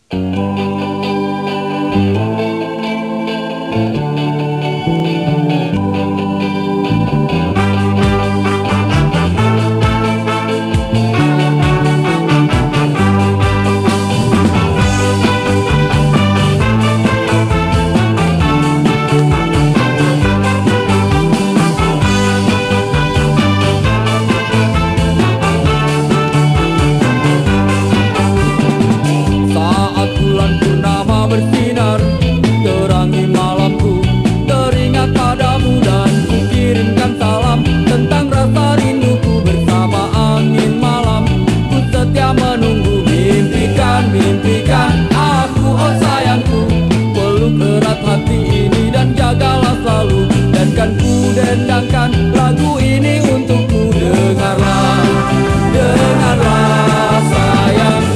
Saat bulan purnama bersinar, terangi malamku, teringat padamu dan kukirimkan salam tentang rasa rinduku bersama angin malam. Ku setia menunggu, mimpikan aku, oh sayangku. Peluk erat hati ini dan jagalah selalu, dan kan ku dendangkan lagu ini untukmu. Dengarlah, dengarlah sayang.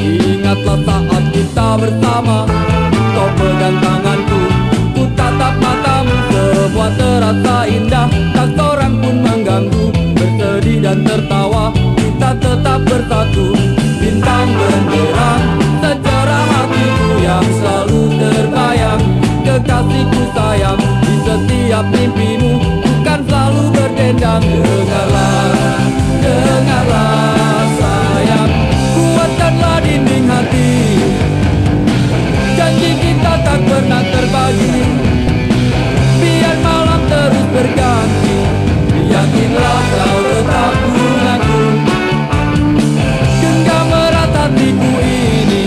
Ingatlah saat kita bersama, kau pegang tanganku, ku tatap matamu, semua terasa indah, tak seorang pun mengganggu. Bersedih dan tertawa, kita tetap bersatu. Bintang benderang secerah hatiku yang selalu terbayang. Kekasihku sayang, di setiap mimpimu bukan selalu berdendang. Dengarlah, dengarlah sayang, kuatkanlah dinding hati. Janji kita tak pernah terbagi, biar malam terus berganti. Yakinlah kau tetap denganku, genggam erat hatiku ini,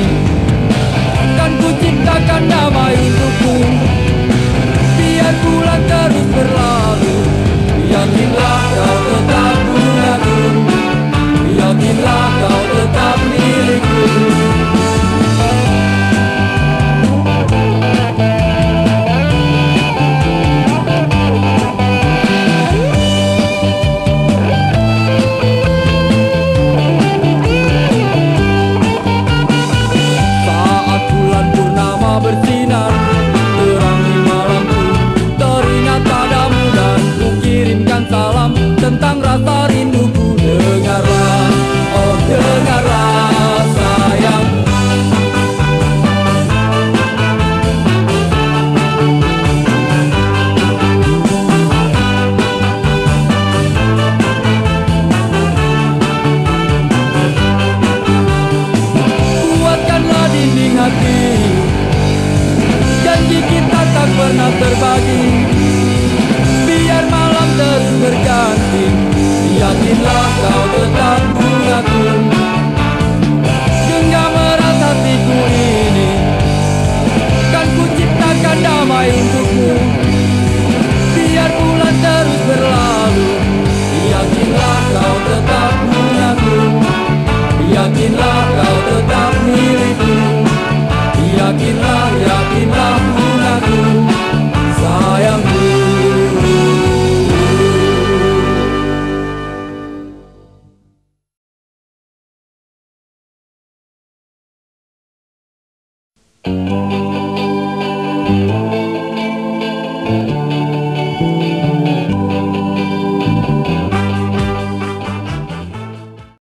kan ku ciptakan damai untukmu. Biar bulan terus berlalu, yakinlah kau tetap denganku, yakinlah kau tetap milikku. Saat bulan purnama bersinar, terangi malamku, teringat padamu dan ku kirimkan salam tentang rasa rinduku. Dengarlah, oh dengarlah sayang. Kuatkanlah dinding hati, janji kita tak pernah terbagi, biar malam terus berganti. Yakinlah kau tetap denganku, genggam erat hatiku ini, kan ku ciptakan damai untukmu. Biar bulan terus berlalu, yakinlah kau tetap denganku, yakinlah kau tetap milikku. Yakinlah, yakinlah denganku, sayangku.